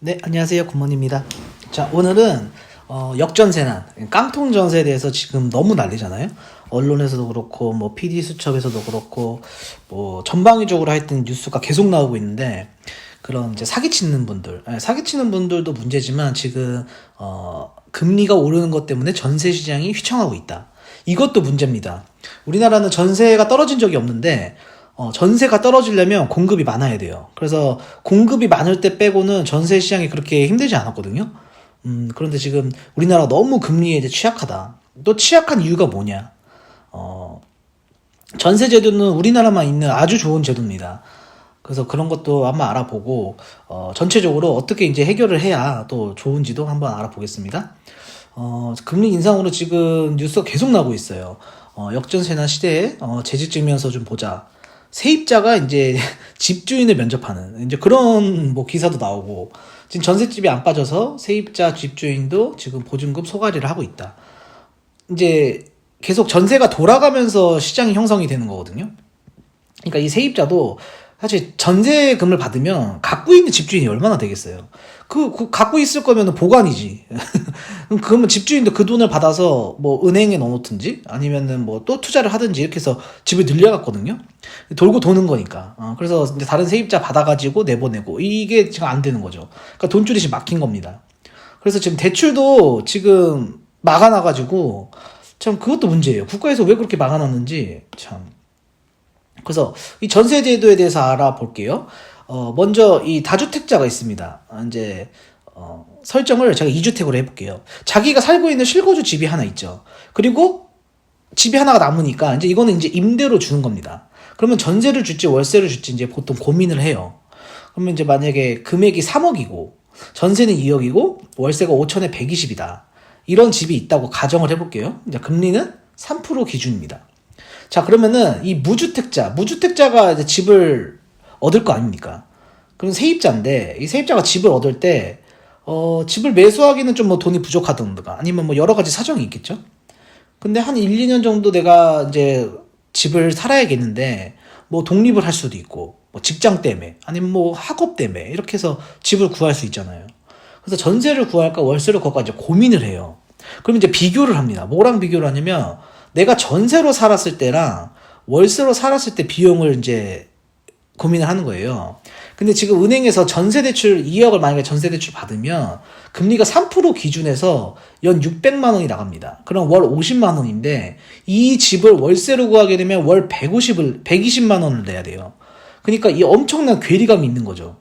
네, 안녕하세요. 굿모닝입니다. 자, 오늘은 역전세난, 깡통 전세에 대해서 지금 너무 난리잖아요. 언론에서도 그렇고, 뭐 PD 수첩에서도 그렇고, 뭐 전방위적으로 하여튼 뉴스가 계속 나오고 있는데, 그런 이제 사기치는 분들, 사기치는 분들도 문제지만 지금 금리가 오르는 것 때문에 전세 시장이 휘청하고 있다. 이것도 문제입니다. 우리나라는 전세가 떨어진 적이 없는데 전세가 떨어지려면 공급이 많아야 돼요. 그래서 공급이 많을 때 빼고는 전세 시장이 그렇게 힘들지 않았거든요. 그런데 지금 우리나라가 너무 금리에 이제 취약하다. 또 취약한 이유가 뭐냐? 전세 제도는 우리나라만 있는 아주 좋은 제도입니다. 그래서 그런 것도 한번 알아보고 전체적으로 어떻게 이제 해결을 해야 또 좋은지도 한번 알아보겠습니다. 금리 인상으로 지금 뉴스가 계속 나오고 있어요. 역전세난 시대에 재직증명서 좀 보자. 세입자가 이제 집주인을 면접하는 이제 그런 뭐 기사도 나오고, 지금 전셋집이 안 빠져서 세입자 집주인도 지금 보증금 소가리를 하고 있다. 이제 계속 전세가 돌아가면서 시장이 형성이 되는 거거든요. 그러니까 이 세입자도 사실 전세금을 받으면 갖고 있는 집주인이 얼마나 되겠어요. 그 갖고 있을 거면 보관이지. 그러면 집주인도 그 돈을 받아서 뭐 은행에 넣어놓든지 아니면은 뭐 또 투자를 하든지 이렇게 해서 집을 늘려갔거든요. 돌고 도는 거니까. 그래서 이제 다른 세입자 받아가지고 내보내고 이게 지금 안 되는 거죠. 그러니까 돈줄이 지금 막힌 겁니다. 그래서 지금 대출도 지금 막아놔가지고 참 그것도 문제예요. 국가에서 왜 그렇게 막아놨는지 참. 그래서 이 전세 제도에 대해서 알아볼게요. 먼저 이 다주택자가 있습니다. 이제 설정을 제가 2주택으로 해볼게요. 자기가 살고 있는 실거주 집이 하나 있죠. 그리고 집이 하나가 남으니까 이제 이거는 이제 임대로 주는 겁니다. 그러면 전세를 줄지 월세를 줄지 이제 보통 고민을 해요. 그러면 이제 만약에 금액이 3억이고 전세는 2억이고 월세가 5천에 120이다. 이런 집이 있다고 가정을 해볼게요. 이제 금리는 3% 기준입니다. 자, 그러면은 이 무주택자가 이제 집을 얻을 거 아닙니까? 그럼 세입자인데 이 세입자가 집을 얻을 때 집을 매수하기는 좀 뭐 돈이 부족하던가 아니면 뭐 여러 가지 사정이 있겠죠. 근데 한 1, 2년 정도 내가 이제 집을 살아야겠는데 뭐 독립을 할 수도 있고 뭐 직장 때문에 아니면 뭐 학업 때문에 이렇게 해서 집을 구할 수 있잖아요. 그래서 전세를 구할까 월세를 구할까 이제 고민을 해요. 그럼 이제 비교를 합니다. 뭐랑 비교를 하냐면 내가 전세로 살았을 때랑 월세로 살았을 때 비용을 이제 고민을 하는 거예요. 근데 지금 은행에서 전세대출 2억을 만약에 전세대출 받으면 금리가 3% 기준에서 연 600만 원이 나갑니다. 그럼 월 50만 원인데 이 집을 월세로 구하게 되면 월 120만 원을 내야 돼요. 그러니까 이 엄청난 괴리감이 있는 거죠.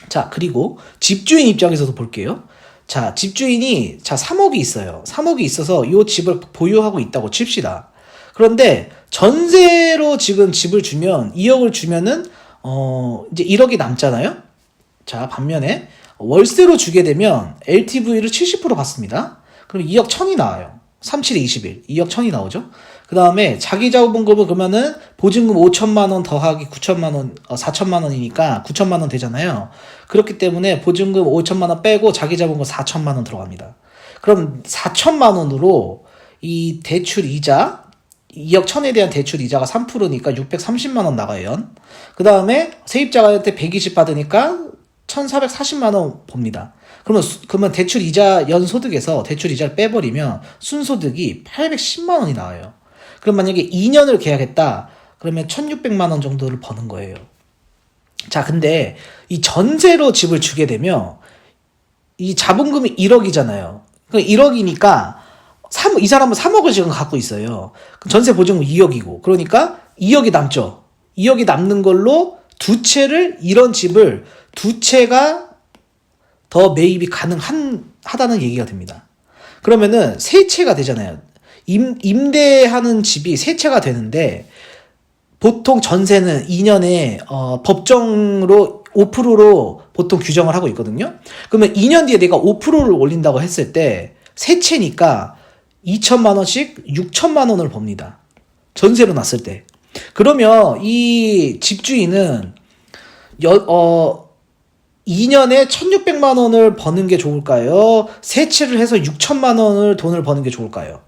자, 그리고 집주인 입장에서도 볼게요. 자, 집주인이 3억이 있어요. 3억이 있어서 이 집을 보유하고 있다고 칩시다. 그런데 전세로 지금 집을 주면 2억을 주면은 이제 1억이 남잖아요. 자, 반면에 월세로 주게 되면 LTV를 70% 받습니다. 그럼 2억 1000이 나와요. 37에 21, 2억 1000이 나오죠. 그 다음에 자기 자본금을 그러면은 보증금 5천만 원 더하기 9천만 원, 4천만 원이니까 9천만 원 되잖아요. 그렇기 때문에 보증금 5천만 원 빼고 자기 자본금 4천만 원 들어갑니다. 그럼 4천만 원으로 이 대출 이자 2억 1000에 대한 대출 이자가 3%니까 630만 원 나가요. 그 다음에 세입자한테 120 받으니까 1440만 원 봅니다. 그러면 대출 이자 연소득에서 대출 이자를 빼버리면 순소득이 810만 원이 나와요. 그럼 만약에 2년을 계약했다 그러면 1600만 원 정도를 버는 거예요. 자, 근데 이 전세로 집을 주게 되면 이 자본금이 1억이잖아요. 그 1억이니까 이 사람은 3억을 지금 갖고 있어요. 전세 보증금 2억이고 그러니까 2억이 남죠. 2억이 남는 걸로 이런 집을 두 채가 더 매입이 가능하다는 얘기가 됩니다. 그러면은 세 채가 되잖아요. 임대하는 집이 세 채가 되는데 보통 전세는 2년에 법정으로 5%로 보통 규정을 하고 있거든요. 그러면 2년 뒤에 내가 5%를 올린다고 했을 때 세 채니까 2천만 원씩 6천만 원을 법니다. 전세로 놨을 때. 그러면 이 집주인은 2년에 1600만 원을 버는 게 좋을까요? 세 채를 해서 6천만 원을 돈을 버는 게 좋을까요?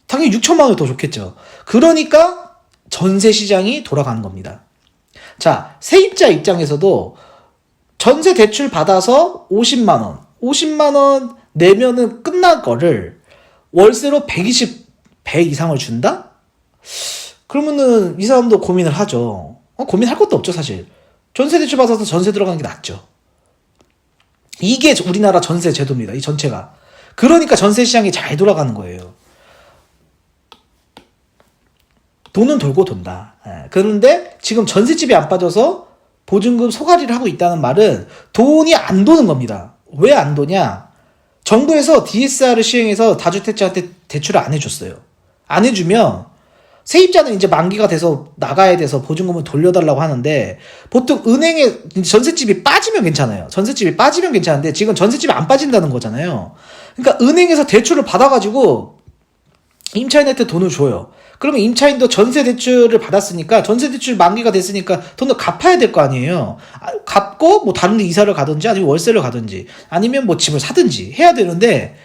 당연히 6천만 원이 더 좋겠죠. 그러니까 전세 시장이 돌아가는 겁니다. 자, 세입자 입장에서도 전세 대출 받아서 50만 원, 50만 원 내면은 끝날 거를 월세로 100 이상을 준다? 그러면은 이 사람도 고민을 하죠. 고민할 것도 없죠, 사실. 전세 대출 받아서 전세 들어가는 게 낫죠. 이게 우리나라 전세 제도입니다, 이 전체가. 그러니까 전세 시장이 잘 돌아가는 거예요. 돈은 돌고 돈다. 그런데 지금 전셋집이 안 빠져서 보증금 소가리를 하고 있다는 말은 돈이 안 도는 겁니다. 왜 안 도냐? 정부에서 DSR을 시행해서 다주택자한테 대출을 안 해줬어요. 안 해주면 세입자는 이제 만기가 돼서 나가야 돼서 보증금을 돌려달라고 하는데, 보통 은행에 전셋집이 빠지면 괜찮아요. 전셋집이 빠지면 괜찮은데 지금 전셋집이 안 빠진다는 거잖아요. 그러니까 은행에서 대출을 받아가지고 임차인한테 돈을 줘요. 그러면 임차인도 전세 대출을 받았으니까, 전세 대출 만기가 됐으니까 돈을 갚아야 될 거 아니에요. 갚고 뭐 다른 데 이사를 가든지 아니면 월세를 가든지 아니면 뭐 집을 사든지 해야 되는데,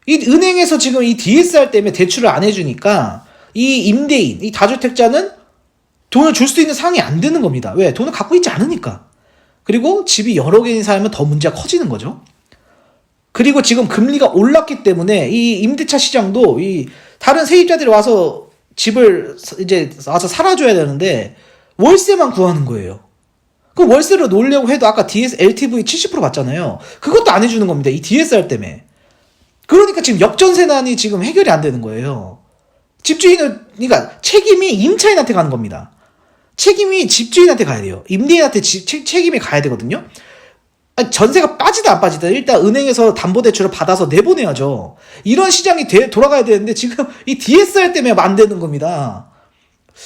이 은행에서 지금 이 DSR 때문에 대출을 안 해주니까 이 임대인, 이 다주택자는 돈을 줄 수 있는 상황이 안 되는 겁니다. 왜? 돈을 갖고 있지 않으니까. 그리고 집이 여러 개인 살면 더 문제가 커지는 거죠. 그리고 지금 금리가 올랐기 때문에 이 임대차 시장도 이 다른 세입자들이 와서 집을 이제 와서 살아줘야 되는데 월세만 구하는 거예요. 그 월세로 놓으려고 해도 아까 LTV 70% 받잖아요. 그것도 안 해주는 겁니다, 이 DSR 때문에. 그러니까 지금 역전세난이 지금 해결이 안 되는 거예요. 집주인은, 그러니까 책임이 임차인한테 가는 겁니다. 책임이 집주인한테 가야 돼요. 임대인한테 책임이 가야 되거든요. 아니, 전세가 빠지다 안 빠지다 일단 은행에서 담보대출을 받아서 내보내야죠. 이런 시장이 돌아가야 되는데 지금 이 DSR 때문에 안 되는 겁니다.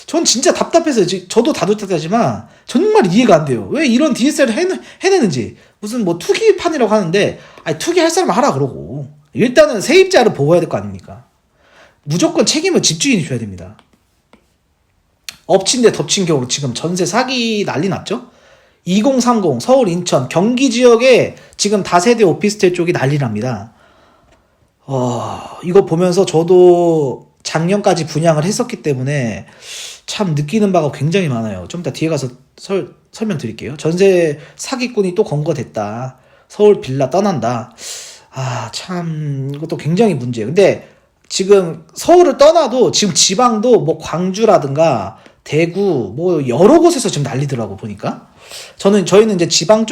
전 진짜 답답해서, 저도 다주택자지만 정말 이해가 안 돼요. 왜 이런 DSR을 해내는지. 무슨 뭐 투기판이라고 하는데, 아니 투기할 사람은 하라 그러고 일단은 세입자를 보호해야 될 거 아닙니까? 무조건 책임을 집주인이 줘야 됩니다. 엎친 데 덮친 격으로 지금 전세 사기 난리 났죠? 2030 서울, 인천, 경기 지역에 지금 다세대 오피스텔 쪽이 난리 납니다. 이거 보면서 저도 작년까지 분양을 했었기 때문에 참 느끼는 바가 굉장히 많아요. 좀 이따 뒤에 가서 설명드릴게요. 전세 사기꾼이 또 검거됐다. 서울 빌라 떠난다. 참 이것도 굉장히 문제예요. 근데 지금 서울을 떠나도 지금 지방도 뭐 광주라든가 대구 뭐 여러 곳에서 지금 난리더라고 보니까. 저희는 이제 지방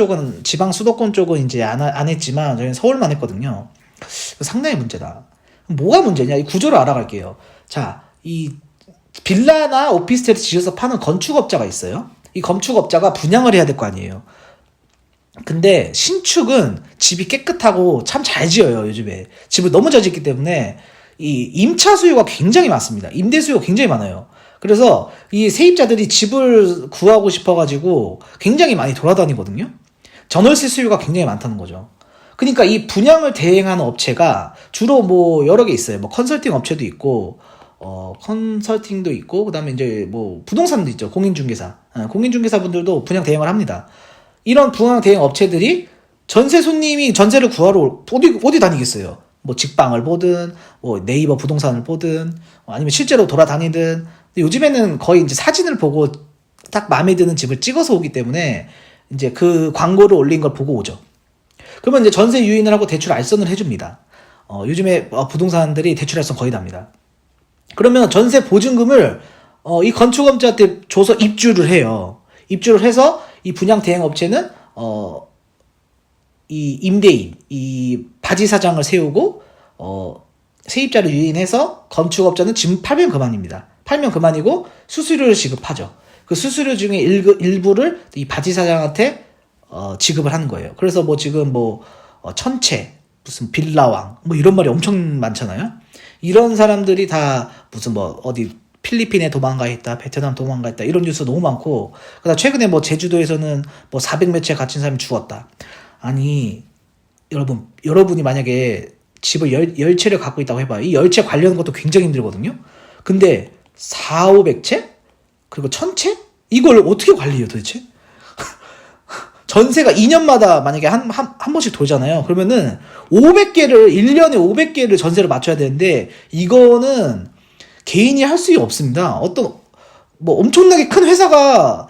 수도권 쪽은 이제 안 했지만 저희는 서울만 했거든요. 상당히 문제다. 뭐가 문제냐? 이 구조를 알아갈게요. 자, 이 빌라나 오피스텔을 지어서 파는 건축업자가 있어요. 이 건축업자가 분양을 해야 될 거 아니에요. 근데 신축은 집이 깨끗하고 참 잘 지어요. 요즘에 집을 너무 잘 짓기 때문에 이 임차 수요가 굉장히 많습니다. 임대 수요가 굉장히 많아요. 그래서 이 세입자들이 집을 구하고 싶어가지고 굉장히 많이 돌아다니거든요. 전월세 수요가 굉장히 많다는 거죠. 그러니까 이 분양을 대행하는 업체가 주로 뭐 여러 개 있어요. 뭐 컨설팅 업체도 있고, 컨설팅도 있고, 그 다음에 이제 뭐 부동산도 있죠. 공인중개사. 공인중개사 분들도 분양 대행을 합니다. 이런 분양 대행 업체들이 전세 손님이 전세를 구하러 어디 다니겠어요? 뭐 직방을 보든, 뭐 네이버 부동산을 보든, 아니면 실제로 돌아다니든. 근데 요즘에는 거의 이제 사진을 보고 딱 마음에 드는 집을 찍어서 오기 때문에 이제 그 광고를 올린 걸 보고 오죠. 그러면 이제 전세 유인을 하고 대출 알선을 해줍니다. 요즘에 부동산들이 대출 알선 거의 답니다. 그러면 전세 보증금을 이 건축업자한테 줘서 입주를 해요. 입주를 해서 이 분양 대행 업체는 이 임대인, 이 바지 사장을 세우고 세입자를 유인해서 건축업자는 지금 팔면 그만입니다. 팔면 그만이고 수수료를 지급하죠. 그 수수료 중에 일부를 이 바지 사장한테 지급을 하는 거예요. 그래서 뭐 지금 뭐 천채, 무슨 빌라왕 뭐 이런 말이 엄청 많잖아요. 이런 사람들이 다 무슨 뭐 어디 필리핀에 도망가 있다, 베트남 도망가 있다 이런 뉴스 너무 많고, 그다음 최근에 뭐 제주도에서는 뭐 400몇 채 갇힌 사람이 죽었다. 아니 여러분이 만약에 집을 10채를 갖고 있다고 해봐요. 이 10채 관리하는 것도 굉장히 힘들거든요. 근데 400~500채? 그리고 1000채? 이걸 어떻게 관리해요 도대체? 전세가 2년마다 만약에 한 번씩 돌잖아요. 그러면은 1년에 500개를 전세를 맞춰야 되는데, 이거는 개인이 할 수 없습니다. 어떤 뭐 엄청나게 큰 회사가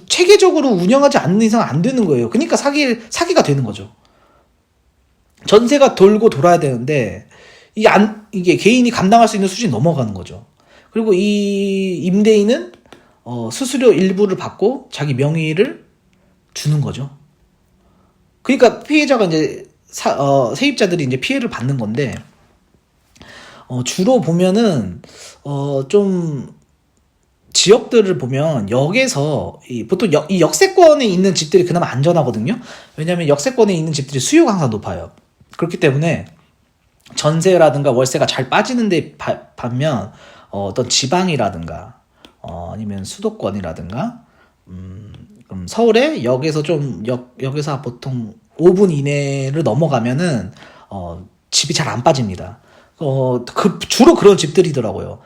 체계적으로 운영하지 않는 이상 안 되는 거예요. 그러니까 사기가 되는 거죠. 전세가 돌고 돌아야 되는데, 이게 개인이 감당할 수 있는 수준이 넘어가는 거죠. 그리고 이 임대인은, 수수료 일부를 받고 자기 명의를 주는 거죠. 그러니까 피해자가 이제, 세입자들이 이제 피해를 받는 건데, 주로 보면은, 좀, 지역들을 보면 역에서 보통 이 역세권에 있는 집들이 그나마 안전하거든요. 왜냐하면 역세권에 있는 집들이 수요가 항상 높아요. 그렇기 때문에 전세라든가 월세가 잘 빠지는데 반면 어떤 지방이라든가 아니면 수도권이라든가 그럼 서울의 역에서 역에서 보통 5분 이내를 넘어가면은 집이 잘 안 빠집니다. 주로 그런 집들이더라고요.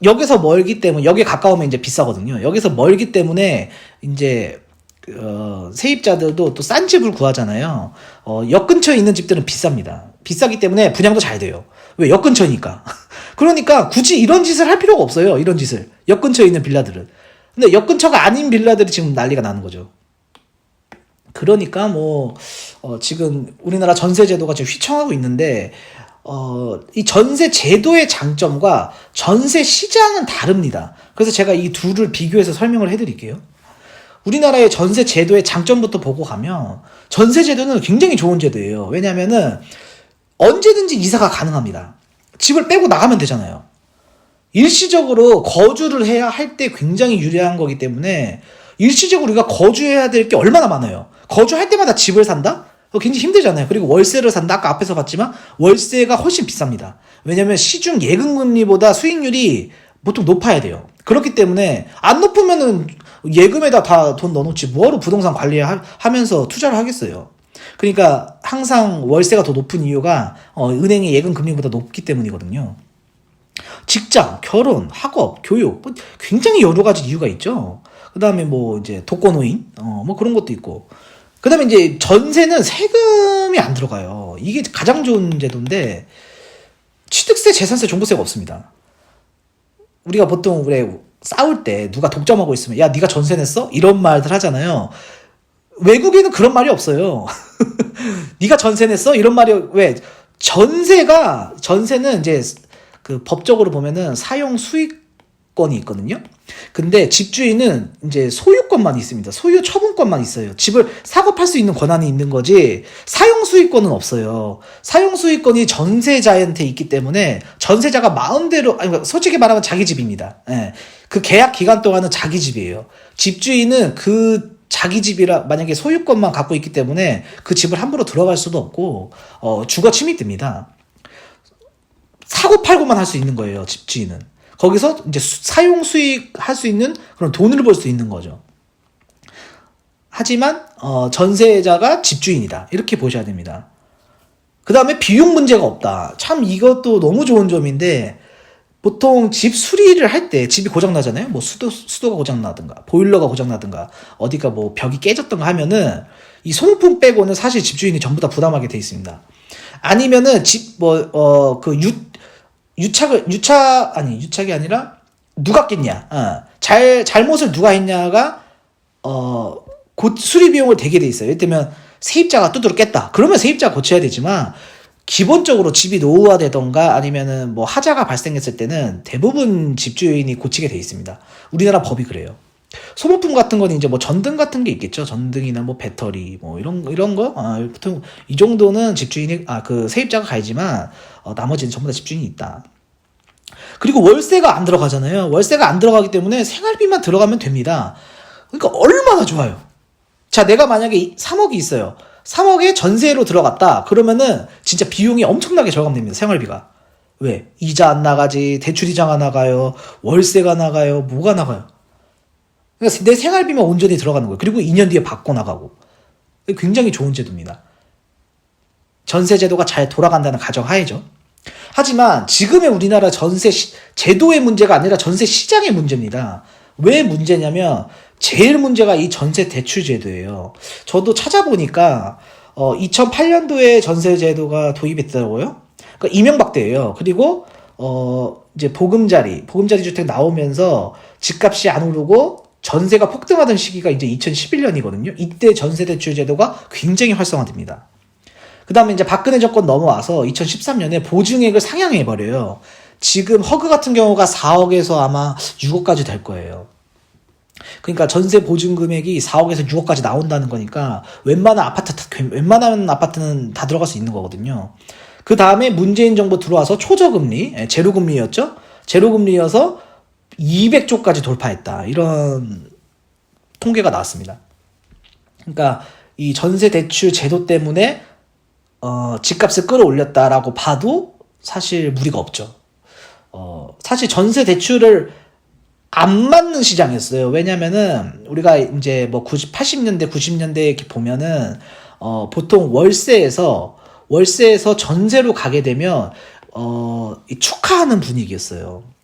역에서 멀기 때문에, 역에 가까우면 이제 비싸거든요. 여기서 멀기 때문에, 이제, 세입자들도 또 싼 집을 구하잖아요. 역 근처에 있는 집들은 비쌉니다. 비싸기 때문에 분양도 잘 돼요. 왜? 역 근처니까. 그러니까 굳이 이런 짓을 할 필요가 없어요. 이런 짓을. 역 근처에 있는 빌라들은. 근데 역 근처가 아닌 빌라들이 지금 난리가 나는 거죠. 그러니까 지금 우리나라 전세제도가 지금 휘청하고 있는데, 이 전세 제도의 장점과 전세 시장은 다릅니다. 그래서 제가 이 둘을 비교해서 설명을 해드릴게요. 우리나라의 전세 제도의 장점부터 보고 가면 전세 제도는 굉장히 좋은 제도예요. 왜냐하면은 언제든지 이사가 가능합니다. 집을 빼고 나가면 되잖아요. 일시적으로 거주를 해야 할 때 굉장히 유리한 거기 때문에 일시적으로 우리가 거주해야 될 게 얼마나 많아요. 거주할 때마다 집을 산다? 굉장히 힘들잖아요. 그리고 월세를 산다. 아까 앞에서 봤지만 월세가 훨씬 비쌉니다. 왜냐면 시중 예금금리보다 수익률이 보통 높아야 돼요. 그렇기 때문에 안 높으면은 예금에다 다 돈 넣어놓지 뭐하러 부동산 관리하면서 투자를 하겠어요. 그러니까 항상 월세가 더 높은 이유가 은행의 예금금리보다 높기 때문이거든요. 직장, 결혼, 학업, 교육 굉장히 여러 가지 이유가 있죠. 그 다음에 이제 독거노인 그런 것도 있고. 그 다음에 이제 전세는 세금이 안 들어가요. 이게 가장 좋은 제도인데, 취득세, 재산세, 종부세가 없습니다. 우리가 보통 싸울 때 누가 독점하고 있으면, 야, 네가 전세 냈어? 이런 말들 하잖아요. 외국에는 그런 말이 없어요. 네가 전세 냈어? 이런 말이, 왜? 전세는 이제 법적으로 보면은 사용 수익권이 있거든요. 근데 집주인은 이제 소유권만 있습니다. 소유 처분권만 있어요. 집을 사고 팔 수 있는 권한이 있는 거지 사용 수익권은 없어요. 사용 수익권이 전세자한테 있기 때문에 전세자가 마음대로, 솔직히 말하면 자기 집입니다. 예. 그 계약 기간 동안은 자기 집이에요. 집주인은 그 자기 집이라 만약에 소유권만 갖고 있기 때문에 그 집을 함부로 들어갈 수도 없고 주거 침입됩니다. 사고 팔고만 할 수 있는 거예요. 집주인은. 거기서 이제 사용 수익 할 수 있는 그런 돈을 벌 수 있는 거죠. 하지만 전세자가 집주인이다. 이렇게 보셔야 됩니다. 그 다음에 비용 문제가 없다. 참 이것도 너무 좋은 점인데, 보통 집 수리를 할 때 집이 고장나잖아요. 수도가 고장나든가 보일러가 고장나든가 어디가 벽이 깨졌던가 하면은 이 소모품 빼고는 사실 집주인이 전부 다 부담하게 돼 있습니다. 아니면은 유착이 아니라 누가 깼냐, 잘못을 누가 했냐가 곧 수리 비용을 대게 돼 있어요. 예를 들면 세입자가 두드러 깼다. 그러면 세입자가 고쳐야 되지만 기본적으로 집이 노후화되던가 아니면은 하자가 발생했을 때는 대부분 집주인이 고치게 돼 있습니다. 우리나라 법이 그래요. 소모품 같은 건 이제 전등 같은 게 있겠죠. 전등이나 배터리 이런 거 보통 이 정도는 집주인이 세입자가 갈지만 나머지는 전부 다 집주인이 있다. 그리고 월세가 안 들어가잖아요. 월세가 안 들어가기 때문에 생활비만 들어가면 됩니다. 그러니까 얼마나 좋아요. 자, 내가 만약에 3억이 있어요. 3억에 전세로 들어갔다. 그러면은 진짜 비용이 엄청나게 절감됩니다. 생활비가. 왜? 이자 안 나가지, 대출이자가 나가요, 월세가 나가요, 뭐가 나가요. 그러니까 내 생활비만 온전히 들어가는 거예요. 그리고 2년 뒤에 받고 나가고. 굉장히 좋은 제도입니다. 전세 제도가 잘 돌아간다는 가정하에죠. 하지만 지금의 우리나라 전세 제도의 문제가 아니라 전세 시장의 문제입니다. 왜 문제냐면 제일 문제가 이 전세 대출 제도예요. 저도 찾아보니까 2008년도에 전세 제도가 도입했더라고요. 그러니까 이명박 때예요. 그리고 이제 보금자리 주택 나오면서 집값이 안 오르고 전세가 폭등하던 시기가 이제 2011년이거든요. 이때 전세대출 제도가 굉장히 활성화됩니다. 그 다음에 이제 박근혜 정권 넘어와서 2013년에 보증액을 상향해버려요. 지금 허그 같은 경우가 4억에서 아마 6억까지 될 거예요. 그러니까 전세 보증 금액이 4억에서 6억까지 나온다는 거니까 웬만한 아파트는 다 들어갈 수 있는 거거든요. 그 다음에 문재인 정부 들어와서 초저금리, 제로금리였죠? 제로금리여서 200조까지 돌파했다. 이런 통계가 나왔습니다. 그러니까 이 전세 대출 제도 때문에 집값을 끌어올렸다라고 봐도 사실 무리가 없죠. 사실 전세 대출을 안 맞는 시장이었어요. 왜냐면은 우리가 이제 뭐 80년대, 90년대 이렇게 보면은 보통 월세에서 전세로 가게 되면 축하하는 분위기였어요.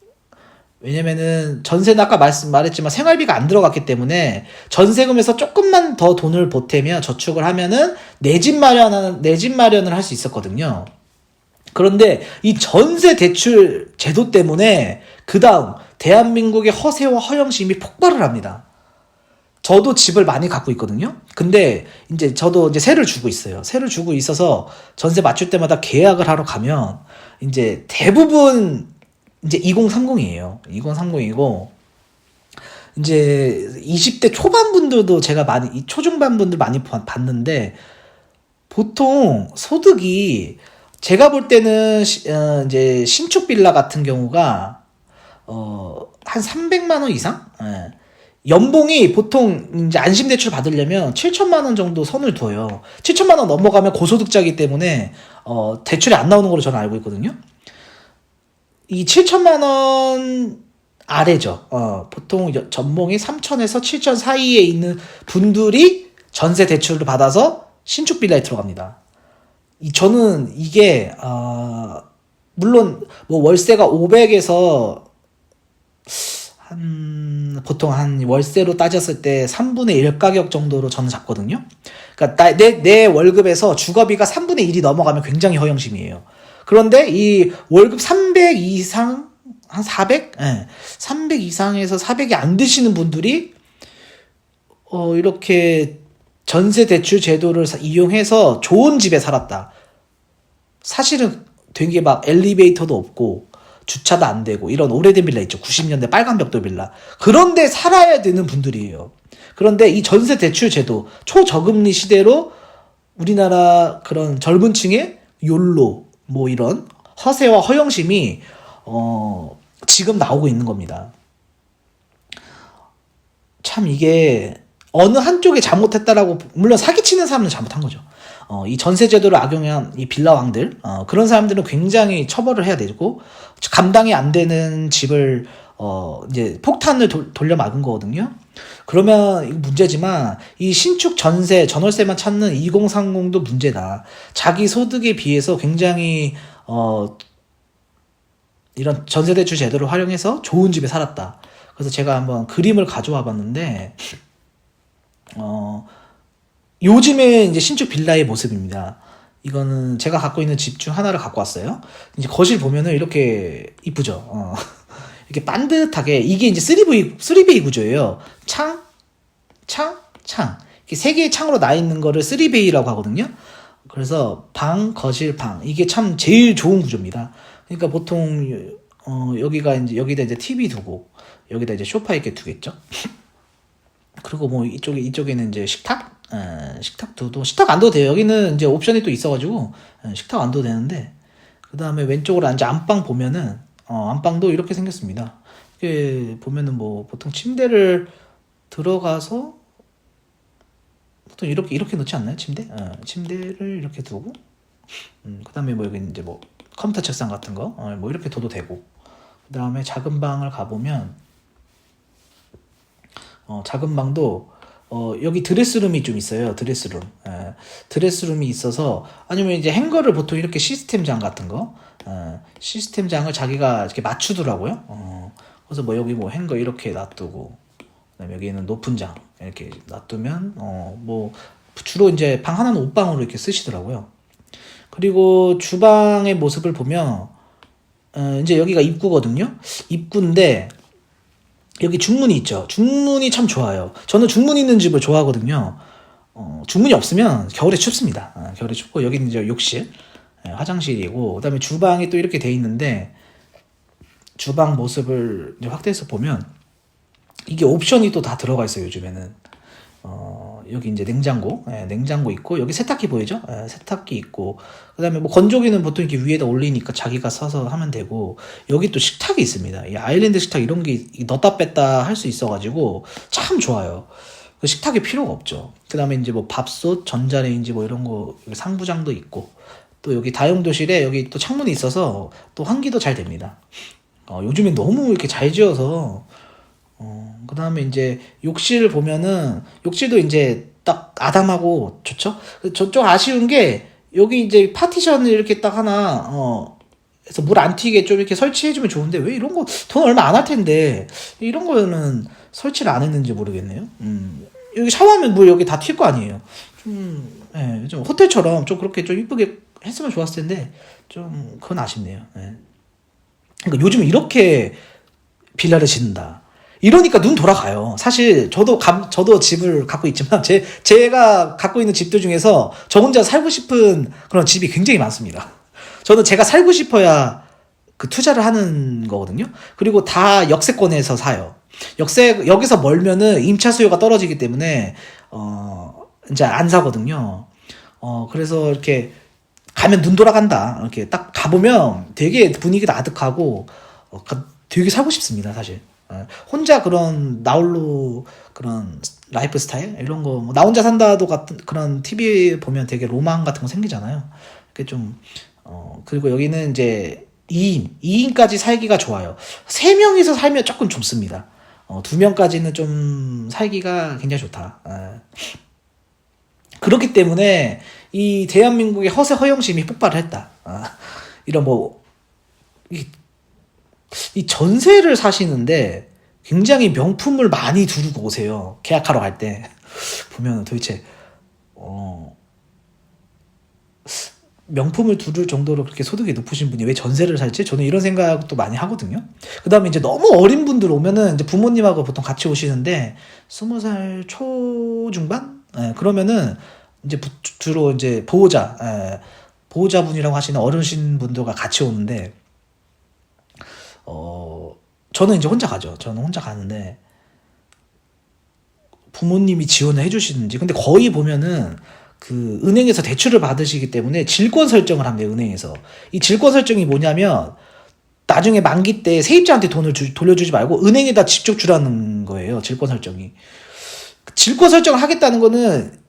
왜냐면은 전세는 아까 말했지만 생활비가 안 들어갔기 때문에 전세금에서 조금만 더 돈을 보태면 저축을 하면은 내 집 마련을 할 수 있었거든요. 그런데 이 전세 대출 제도 때문에 그 다음 대한민국의 허세와 허영심이 폭발을 합니다. 저도 집을 많이 갖고 있거든요. 근데 이제 저도 이제 세를 주고 있어요. 세를 주고 있어서 전세 맞출 때마다 계약을 하러 가면 이제 대부분 이제 2030이에요. 2030이고 이제 20대 초반 분들도 제가 초중반 분들 많이 봤는데 보통 소득이 제가 볼 때는 이제 신축 빌라 같은 경우가 한 300만 원 이상? 예. 연봉이 보통 이제 안심대출 받으려면 7천만 원 정도 선을 둬요. 7천만 원 넘어가면 고소득자이기 때문에 대출이 안 나오는 걸로 저는 알고 있거든요. 이 7천만 원 아래죠. 보통 전봉이 3천에서 7천 사이에 있는 분들이 전세 대출을 받아서 신축 빌라에 들어갑니다. 저는 이게 물론 뭐 월세가 500에서 보통 한 월세로 따졌을 때 3분의 1 가격 정도로 저는 잡거든요. 그러니까 내 월급에서 주거비가 3분의 1이 넘어가면 굉장히 허영심이에요. 그런데 이 월급 300 이상, 한 400? 네. 300 이상에서 400이 안 드시는 분들이 이렇게 전세 대출 제도를 이용해서 좋은 집에 살았다. 사실은 되게 막 엘리베이터도 없고 주차도 안 되고 이런 오래된 빌라 있죠. 90년대 빨간 벽돌 빌라. 그런데 살아야 되는 분들이에요. 그런데 이 전세 대출 제도 초저금리 시대로 우리나라 그런 젊은 층의 욜로 뭐 이런 허세와 허영심이 지금 나오고 있는 겁니다. 참 이게 어느 한쪽에 잘못했다라고 물론 사기치는 사람은 잘못한 거죠. 이 전세 제도를 악용한 이 빌라왕들 그런 사람들은 굉장히 처벌을 해야 되고 감당이 안 되는 집을 이제 폭탄을 돌려 막은 거거든요. 그러면 이거 문제지만 이 신축 전세 전월세만 찾는 2030도 문제다. 자기 소득에 비해서 굉장히 이런 전세대출 제도를 활용해서 좋은 집에 살았다. 그래서 제가 한번 그림을 가져와 봤는데 요즘에 이제 신축 빌라의 모습입니다. 이거는 제가 갖고 있는 집 중 하나를 갖고 왔어요. 이제 거실 보면은 이렇게 이쁘죠. 이렇게 반듯하게 이게 이제 3베이 구조예요. 창. 이렇게 세 개의 창으로 나 있는 거를 3베이라고 하거든요. 그래서 방, 거실, 방 이게 참 제일 좋은 구조입니다. 그러니까 보통 여기다 이제 TV 두고 여기다 이제 소파 이렇게 두겠죠. 그리고 뭐 이쪽에는 이제 식탁 식탁 안 둬도 돼요. 여기는 이제 옵션이 또 있어가지고 식탁 안 둬도 되는데 그 다음에 왼쪽으로 이제 안방 보면은 안방도 이렇게 생겼습니다. 이렇게 보면은 뭐 보통 침대를 들어가서 보통 이렇게 놓지 않나요? 침대를 이렇게 두고 그 다음에 뭐 여기 이제 뭐 컴퓨터 책상 같은 거 뭐 이렇게 둬도 되고 그 다음에 작은 방을 가보면 작은 방도 여기 드레스룸이 좀 있어요. 드레스룸이 있어서 아니면 이제 행거를 보통 이렇게 시스템장 같은 거 시스템장을 자기가 이렇게 맞추더라고요. 그래서 뭐 여기 뭐 행거 이렇게 놔두고 그다음에 여기는 높은 장 이렇게 놔두면 뭐 주로 이제 방 하나는 옷방으로 이렇게 쓰시더라고요. 그리고 주방의 모습을 보면 이제 여기가 입구거든요. 입구인데 여기 중문이 있죠. 중문이 참 좋아요. 저는 중문 있는 집을 좋아하거든요. 중문이 없으면 겨울에 춥습니다. 겨울에 춥고, 여기는 이제 욕실, 화장실이고, 그다음에 주방이 또 이렇게 돼 있는데, 주방 모습을 이제 확대해서 보면, 이게 옵션이 또 다 들어가 있어요, 요즘에는. 여기 이제 냉장고 있고, 여기 세탁기 보이죠? 세탁기 있고, 그 다음에 뭐 건조기는 보통 이렇게 위에다 올리니까 자기가 서서 하면 되고, 여기 또 식탁이 있습니다. 이 아일랜드 식탁 이런 게 넣었다 뺐다 할 수 있어가지고, 참 좋아요. 그 식탁이 필요가 없죠. 그 다음에 이제 뭐 밥솥, 전자레인지 뭐 이런 거, 상부장도 있고, 또 여기 다용도실에 여기 또 창문이 있어서 또 환기도 잘 됩니다. 요즘엔 너무 이렇게 잘 지어서, 그 다음에 이제 욕실 보면은, 욕실도 이제 딱 아담하고 좋죠? 저쪽 아쉬운 게, 여기 이제 파티션을 이렇게 딱 하나, 그래서 물 안 튀게 좀 이렇게 설치해주면 좋은데, 왜 이런 거 돈 얼마 안 할 텐데, 이런 거는 설치를 안 했는지 모르겠네요. 여기 샤워하면 물 여기 다 튈 거 아니에요. 좀 호텔처럼 좀 그렇게 좀 이쁘게 했으면 좋았을 텐데, 좀 그건 아쉽네요. 예. 그러니까 요즘 이렇게 빌라를 짓는다. 이러니까 눈 돌아가요. 사실 저도 집을 갖고 있지만 제가 갖고 있는 집들 중에서 저 혼자 살고 싶은 그런 집이 굉장히 많습니다. 저는 제가 살고 싶어야 그 투자를 하는 거거든요. 그리고 다 역세권에서 사요. 여기서 멀면은 임차 수요가 떨어지기 때문에 이제 안 사거든요. 그래서 이렇게 가면 눈 돌아간다. 이렇게 딱 가보면 되게 분위기도 아득하고 되게 살고 싶습니다, 사실. 혼자 그런 나홀로 그런 라이프 스타일 이런 거, 나 혼자 산다도 같은 그런 TV 보면 되게 로망 같은 거 생기잖아요. 그게 좀 그리고 여기는 이제 2인까지 살기가 좋아요. 3명이서 살면 조금 좁습니다. 2명까지는 좀 살기가 굉장히 좋다. 그렇기 때문에 이 대한민국의 허영심이 폭발을 했다. 이런 뭐 이 전세를 사시는데 굉장히 명품을 많이 두르고 오세요. 계약하러 갈 때 보면 도대체 명품을 두를 정도로 그렇게 소득이 높으신 분이 왜 전세를 살지? 저는 이런 생각도 많이 하거든요. 그 다음에 이제 너무 어린 분들 오면은 이제 부모님하고 보통 같이 오시는데 20살 초중반? 그러면은 이제 주로 이제 보호자분이라고 하시는 어르신 분들과 같이 오는데 저는 이제 혼자 가죠. 저는 혼자 가는데 부모님이 지원을 해주시는지. 근데 거의 보면은 그 은행에서 대출을 받으시기 때문에 질권 설정을 합니다. 은행에서. 이 질권 설정이 뭐냐면 나중에 만기 때 세입자한테 돈을 돌려주지 말고 은행에다 직접 주라는 거예요. 질권 설정이. 질권 설정을 하겠다는 거는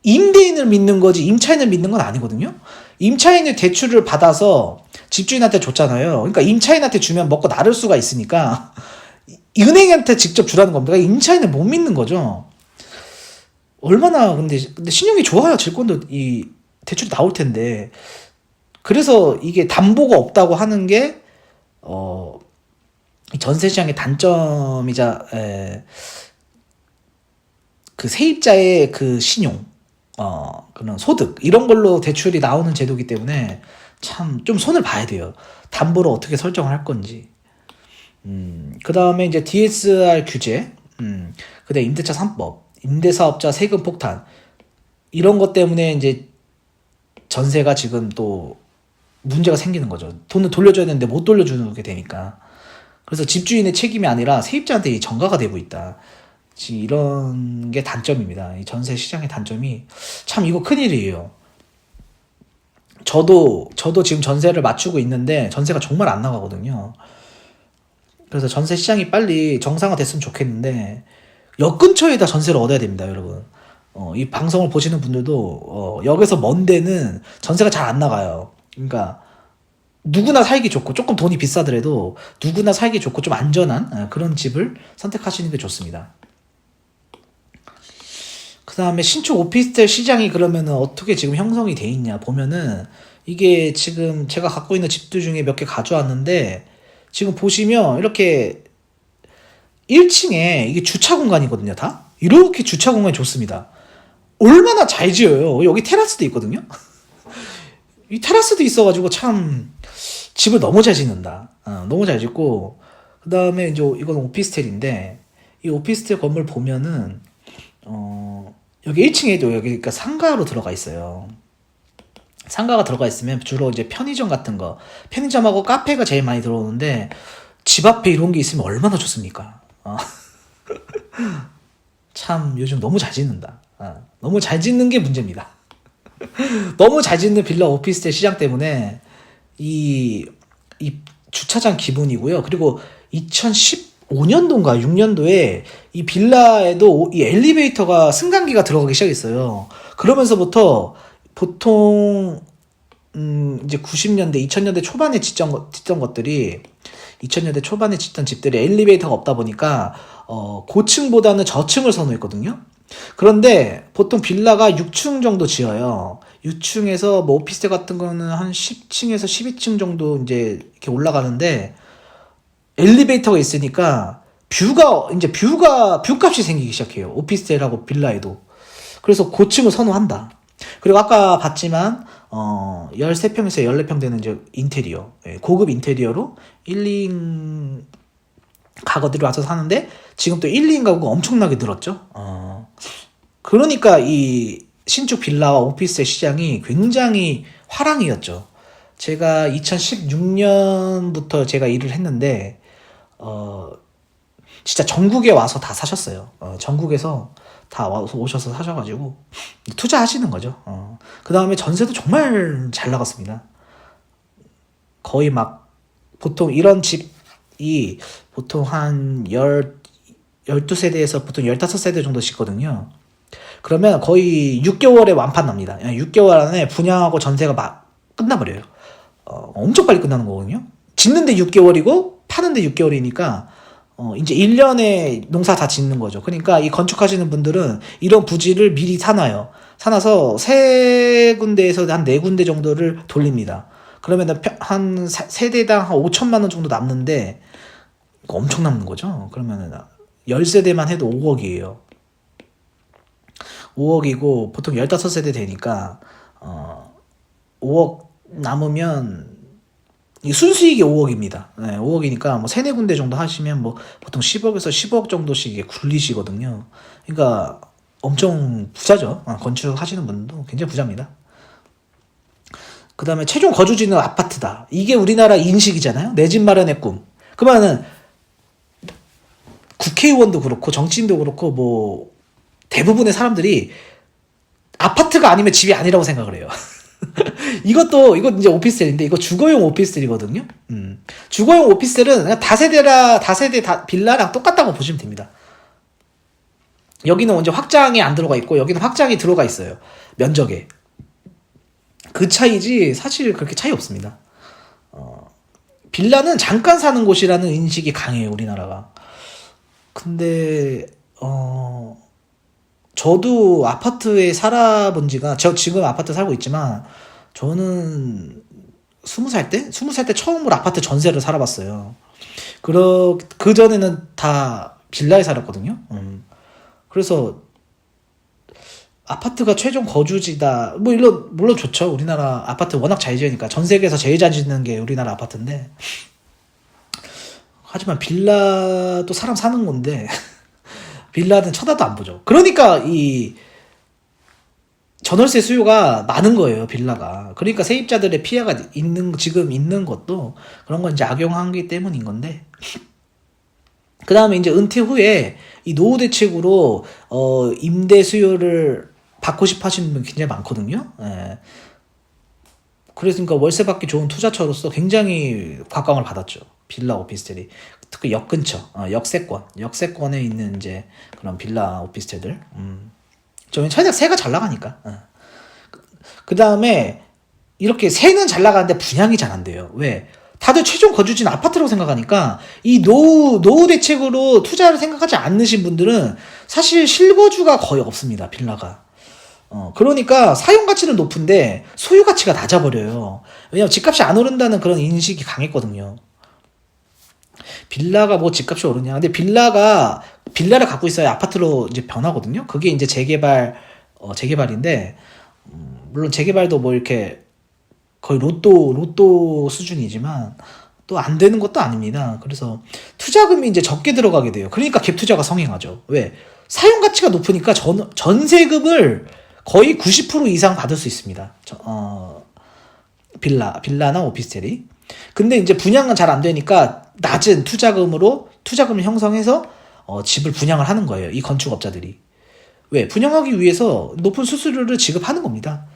임대인을 믿는 거지 임차인을 믿는 건 아니거든요. 임차인의 대출을 받아서 집주인한테 줬잖아요. 그러니까 임차인한테 주면 먹고 나를 수가 있으니까 은행한테 직접 주라는 겁니다. 그러니까 임차인을 못 믿는 거죠. 얼마나 근데 신용이 좋아야 질권도 이 대출이 나올 텐데. 그래서 이게 담보가 없다고 하는 게 전세 시장의 단점이자 그 세입자의 그 신용, 그런 소득 이런 걸로 대출이 나오는 제도이기 때문에 참 좀 손을 봐야 돼요. 담보를 어떻게 설정을 할 건지. 그 다음에 이제 DSR 규제, 그다음 임대차 3법, 임대사업자 세금 폭탄 이런 것 때문에 이제 전세가 지금 또 문제가 생기는 거죠. 돈을 돌려줘야 되는데 못 돌려주게 되니까. 그래서 집주인의 책임이 아니라 세입자한테 전가가 되고 있다. 이런 게 단점입니다. 이 전세 시장의 단점이 참 이거 큰일이에요. 저도 지금 전세를 맞추고 있는데 전세가 정말 안 나가거든요. 그래서 전세 시장이 빨리 정상화 됐으면 좋겠는데 역 근처에다 전세를 얻어야 됩니다, 여러분. 이 방송을 보시는 분들도 역에서 먼 데는 전세가 잘 안 나가요. 그러니까 누구나 살기 좋고 조금 돈이 비싸더라도 누구나 살기 좋고 좀 안전한 그런 집을 선택하시는 게 좋습니다. 그 다음에 신축 오피스텔 시장이 그러면은 어떻게 지금 형성이 돼 있냐 보면은 이게 지금 제가 갖고 있는 집들 중에 몇 개 가져왔는데 지금 보시면 이렇게 1층에 이게 주차 공간이거든요, 다. 이렇게 주차 공간이 좋습니다. 얼마나 잘 지어요. 여기 테라스도 있거든요. 이 테라스도 있어가지고 참 집을 너무 잘 짓는다. 너무 잘 짓고 그 다음에 이제 이건 오피스텔인데, 이 오피스텔 건물 보면은, 여기 1층에도 여기 그러니까 상가로 들어가 있어요. 상가가 들어가 있으면 주로 이제 편의점 같은 거, 편의점하고 카페가 제일 많이 들어오는데, 집 앞에 이런 게 있으면 얼마나 좋습니까? 참 요즘 너무 잘 짓는다. 너무 잘 짓는 게 문제입니다. 너무 잘 짓는 빌라 오피스텔 시장 때문에 이 주차장 기분이고요. 그리고 2015년도인가 6년도에 이 빌라에도 이 엘리베이터가 승강기가 들어가기 시작했어요. 그러면서부터 보통 이제 90년대, 2000년대 초반에 짓던 것들이 2000년대 초반에 짓던 집들이 엘리베이터가 없다 보니까 고층보다는 저층을 선호했거든요. 그런데 보통 빌라가 6층 정도 지어요. 6층에서 뭐 오피스텔 같은 거는 한 10층에서 12층 정도 이제 이렇게 올라가는데 엘리베이터가 있으니까 뷰값이 생기기 시작해요. 오피스텔하고 빌라에도. 그래서 고층을 선호한다. 그리고 아까 봤지만 13평에서 14평 되는 이제 인테리어, 고급 인테리어로 1, 2인 가구들이 와서 사는데 지금 또 1, 2인 가구가 엄청나게 늘었죠. 그러니까 이 신축 빌라와 오피스텔 시장이 굉장히 화랑이었죠. 제가 2016년부터 제가 일을 했는데 진짜 전국에 와서 다 사셨어요. 전국에서 다 와서 오셔서 사셔가지고 투자하시는 거죠. 그 다음에 전세도 정말 잘 나갔습니다. 거의 막 보통 이런 집이 보통 한 12세대에서 보통 15세대 정도 짓거든요. 그러면 거의 6개월에 완판 납니다. 6개월 안에 분양하고 전세가 막 끝나버려요. 엄청 빨리 끝나는 거거든요. 짓는데 6개월이고 파는데 6개월이니까 이제 1년에 농사 다 짓는 거죠. 그러니까 이 건축하시는 분들은 이런 부지를 미리 사놔요. 사놔서 세 군데에서 한 네 군데 정도를 돌립니다. 그러면 한 세대당 한 5천만 원 정도 남는데 엄청 남는 거죠. 그러면은 10세대만 해도 5억이에요. 5억이고 보통 15세대 되니까 5억 남으면 순수익이 5억입니다. 네, 5억이니까 뭐 3, 4군데 정도 하시면 뭐 보통 10억에서 15억 정도씩 굴리시거든요. 그러니까 엄청 부자죠. 건축하시는 분도 굉장히 부자입니다. 그 다음에 최종 거주지는 아파트다. 이게 우리나라 인식이잖아요. 내 집 마련의 꿈. 그러면은 국회의원도 그렇고 정치인도 그렇고 뭐 대부분의 사람들이 아파트가 아니면 집이 아니라고 생각을 해요. 이거 이제 오피스텔인데 이거 주거용 오피스텔이거든요. 주거용 오피스텔은 그냥 다세대 빌라랑 똑같다고 보시면 됩니다. 여기는 이제 확장이 안 들어가 있고 여기는 확장이 들어가 있어요. 면적에. 그 차이지 사실 그렇게 차이 없습니다. 빌라는 잠깐 사는 곳이라는 인식이 강해요, 우리나라가. 근데 저도 아파트에 살아본 지가, 저 지금 아파트 살고 있지만, 저는 20살 때 처음으로 아파트 전세를 살아봤어요. 그전에는 다 빌라에 살았거든요. 그래서, 아파트가 최종 거주지다. 뭐, 물론 좋죠. 우리나라 아파트 워낙 잘 지으니까. 전 세계에서 제일 잘 짓는 게 우리나라 아파트인데. 하지만 빌라도 사람 사는 건데, 빌라는 쳐다도 안 보죠. 그러니까 이 전월세 수요가 많은 거예요, 빌라가. 그러니까 세입자들의 피해가 지금 있는 것도 그런 건 이제 악용하기 때문인 건데. 그 다음에 이제 은퇴 후에 이 노후 대책으로 임대 수요를 받고 싶어 하시는 분 굉장히 많거든요. 예. 그러니까 월세 받기 좋은 투자처로서 굉장히 각광을 받았죠. 빌라 오피스텔이. 특히 역 근처, 역세권에 있는 이제 그런 빌라 오피스텔들. 저는 세가 잘 나가니까. 그 다음에 이렇게 세는 잘 나가는데 분양이 잘 안 돼요. 왜? 다들 최종 거주지는 아파트라고 생각하니까 이 노후 대책으로 투자를 생각하지 않으신 분들은 사실 실거주가 거의 없습니다. 빌라가. 그러니까 사용 가치는 높은데 소유 가치가 낮아버려요. 왜냐면 집값이 안 오른다는 그런 인식이 강했거든요. 빌라가 뭐 집값이 오르냐. 근데 빌라를 갖고 있어야 아파트로 이제 변하거든요. 그게 이제 재개발인데, 물론 재개발도 뭐 이렇게 거의 로또 수준이지만, 또 안 되는 것도 아닙니다. 그래서 투자금이 이제 적게 들어가게 돼요. 그러니까 갭 투자가 성행하죠. 왜? 사용 가치가 높으니까 전세금을 거의 90% 이상 받을 수 있습니다. 빌라나 오피스텔이. 근데 이제 분양은 잘 안 되니까 낮은 투자금을 형성해서 집을 분양을 하는 거예요. 이 건축업자들이. 왜? 분양하기 위해서 높은 수수료를 지급하는 겁니다.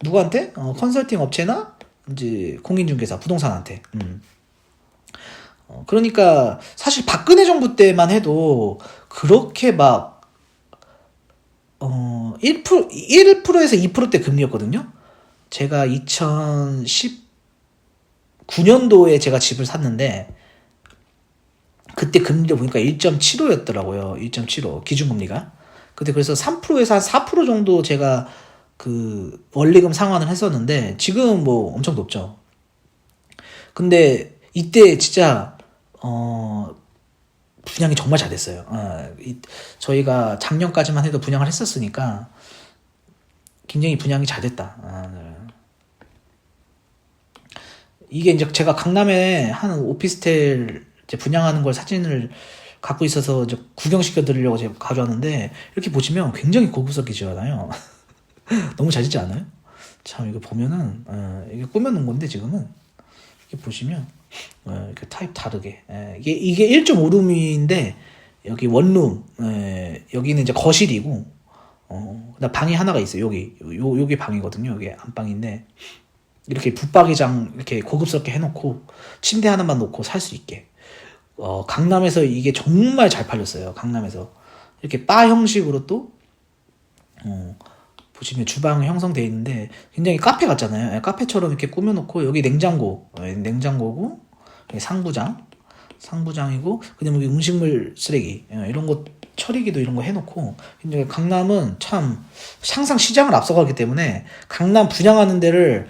누구한테? 컨설팅 업체나 이제 공인중개사, 부동산한테. 그러니까 사실 박근혜 정부 때만 해도 그렇게 막 1%에서 2%대 금리였거든요. 제가 2019년도에 제가 집을 샀는데 그때 금리를 보니까 1.75였더라고요. 1.75 기준금리가. 근데 그래서 3%에서 한 4% 정도 제가 그 원리금 상환을 했었는데 지금 뭐 엄청 높죠. 근데 이때 진짜 분양이 정말 잘 됐어요. 저희가 작년까지만 해도 분양을 했었으니까 굉장히 분양이 잘 됐다. 네. 이게 이제 제가 강남에 한 오피스텔 이제 분양하는 걸 사진을 갖고 있어서 이제 구경시켜 드리려고 제가 가져왔는데 이렇게 보시면 굉장히 고급스럽게 지어놔요. 너무 잘 짓지 않아요? 참 이거 보면은 이게 꾸며놓은 건데 지금은 이렇게 보시면 이렇게 타입 다르게 이게 1.5룸인데 여기 원룸 여기는 이제 거실이고 그다음 방이 하나가 있어요. 여기 방이거든요. 여기 안방인데 이렇게 붙박이장 이렇게 고급스럽게 해놓고 침대 하나만 놓고 살 수 있게 강남에서 이게 정말 잘 팔렸어요. 강남에서 이렇게 바 형식으로 또 보시면 주방 형성되어 있는데 굉장히 카페 같잖아요. 카페처럼 이렇게 꾸며놓고 여기 냉장고고 여기 상부장이고 그다음에 여기 음식물 쓰레기 이런 거 처리기도 이런 거 해놓고 굉장히 강남은 참 항상 시장을 앞서가기 때문에 강남 분양하는 데를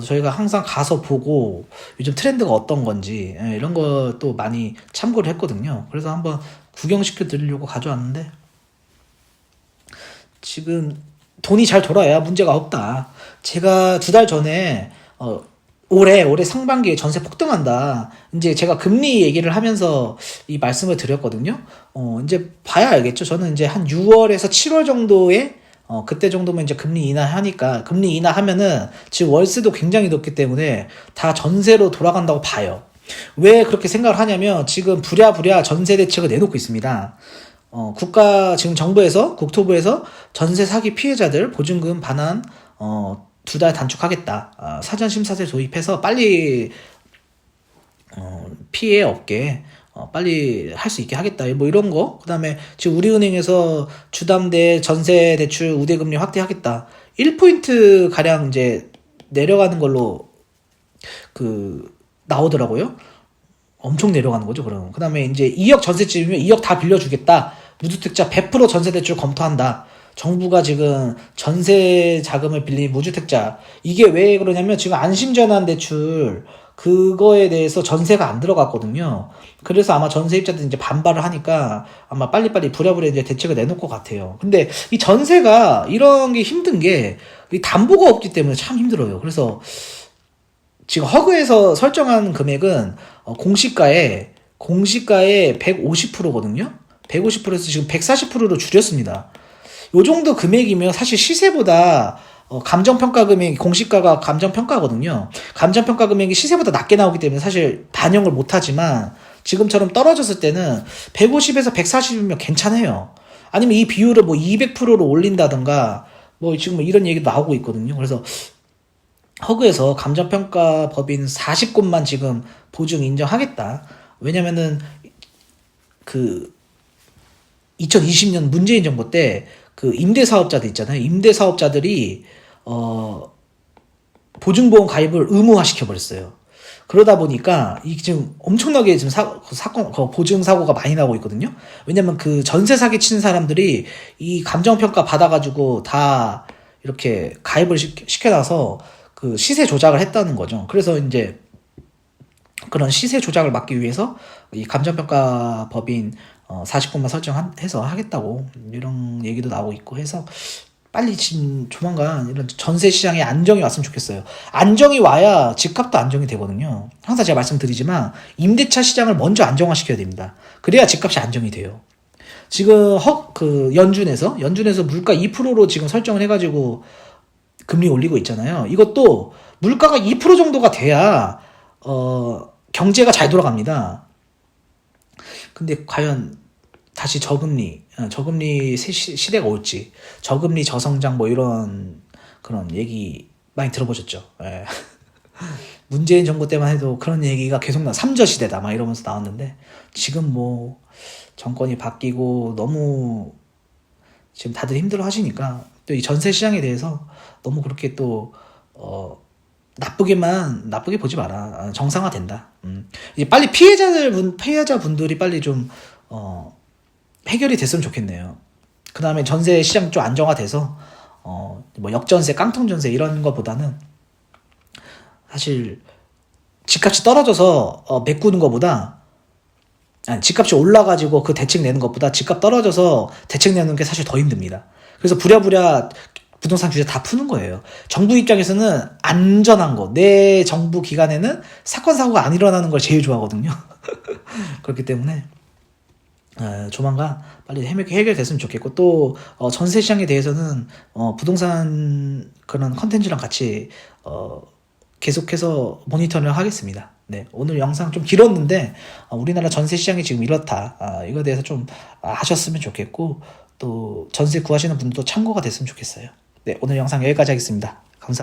저희가 항상 가서 보고 요즘 트렌드가 어떤 건지 이런 것도 많이 참고를 했거든요. 그래서 한번 구경시켜 드리려고 가져왔는데 지금 돈이 잘 돌아야 문제가 없다. 제가 2달 전에 올해 상반기에 전세 폭등한다. 이제 제가 금리 얘기를 하면서 이 말씀을 드렸거든요. 이제 봐야 알겠죠. 저는 이제 한 6월에서 7월 정도에 그때 정도면 이제 금리 인하하니까 금리 인하하면은 지금 월세도 굉장히 높기 때문에 다 전세로 돌아간다고 봐요. 왜 그렇게 생각을 하냐면 지금 부랴부랴 전세 대책을 내놓고 있습니다. 지금 국토부에서 전세 사기 피해자들 보증금 반환 2달 단축하겠다. 사전 심사세 도입해서 빨리 피해 없게 빨리 할 수 있게 하겠다. 뭐 이런 거. 그다음에 지금 우리은행에서 주담대 전세 대출 우대금리 확대하겠다. 1포인트 가량 이제 내려가는 걸로 나오더라고요. 엄청 내려가는 거죠, 그럼. 그다음에 이제 2억 전세집이면 2억 다 빌려주겠다. 무주택자 100% 전세 대출 검토한다. 정부가 지금 전세 자금을 빌린 무주택자 이게 왜 그러냐면 지금 안심전환 대출 그거에 대해서 전세가 안 들어갔거든요. 그래서 아마 전세입자들이 이제 반발을 하니까 아마 빨리빨리 부랴부랴 이제 대책을 내놓을 것 같아요. 근데 이 전세가 이런 게 힘든 게 이 담보가 없기 때문에 참 힘들어요. 그래서 지금 허그에서 설정한 금액은 공시가의 150%거든요. 150%에서 지금 140%로 줄였습니다. 요 정도 금액이면 사실 시세보다 감정평가 금액, 공시가가 감정평가거든요. 감정평가 금액이 시세보다 낮게 나오기 때문에 사실 반영을 못하지만 지금처럼 떨어졌을 때는 150에서 140이면 괜찮아요. 아니면 이 비율을 뭐 200%로 올린다든가 뭐 지금 이런 얘기도 나오고 있거든요. 그래서 허그에서 감정평가 법인 40곳만 지금 보증 인정하겠다. 왜냐면은 2020년 문재인 정부 때 임대사업자들 있잖아요. 임대사업자들이 보증보험 가입을 의무화시켜버렸어요. 그러다 보니까 이 지금 엄청나게 지금 보증 사고가 많이 나고 있거든요. 왜냐면 전세 사기 친 사람들이 이 감정평가 받아가지고 다 이렇게 가입을 시켜놔서 시세 조작을 했다는 거죠. 그래서 이제 그런 시세 조작을 막기 위해서 이 감정평가 법인 40곳만 설정해서 하겠다고 이런 얘기도 나오고 있고 해서 빨리 지금 조만간 이런 전세 시장에 안정이 왔으면 좋겠어요. 안정이 와야 집값도 안정이 되거든요. 항상 제가 말씀드리지만 임대차 시장을 먼저 안정화시켜야 됩니다. 그래야 집값이 안정이 돼요. 지금 연준에서 물가 2%로 지금 설정을 해가지고 금리 올리고 있잖아요. 이것도 물가가 2% 정도가 돼야 경제가 잘 돌아갑니다. 근데 과연 다시 저금리 시대가 올지, 저금리 저성장 뭐 이런 그런 얘기 많이 들어보셨죠? 예. 문재인 정부 때만 해도 그런 얘기가 계속 삼저 시대다 막 이러면서 나왔는데, 지금 뭐 정권이 바뀌고 너무 지금 다들 힘들어 하시니까 또 이 전세 시장에 대해서 너무 그렇게 또 나쁘게 보지 마라. 정상화된다. 이제 빨리 피해자분들이 빨리 좀 해결이 됐으면 좋겠네요. 그 다음에 전세 시장 좀 안정화돼서 뭐 역전세, 깡통전세 이런 거보다는 사실 집값이 떨어져서 메꾸는 것보다, 아니, 집값이 올라가지고 그 대책 내는 것보다 집값 떨어져서 대책 내는 게 사실 더 힘듭니다. 그래서 부랴부랴 부동산 규제 다 푸는 거예요. 정부 입장에서는 안전한 거, 내 정부 기간에는 사건 사고가 안 일어나는 걸 제일 좋아하거든요. 그렇기 때문에 조만간 빨리 해결됐으면 좋겠고, 또 전세 시장에 대해서는 부동산 그런 컨텐츠랑 같이 계속해서 모니터링을 하겠습니다. 네, 오늘 영상 좀 길었는데 우리나라 전세 시장이 지금 이렇다, 이거에 대해서 좀 하셨으면 좋겠고, 또 전세 구하시는 분들도 참고가 됐으면 좋겠어요. 네, 오늘 영상 여기까지 하겠습니다.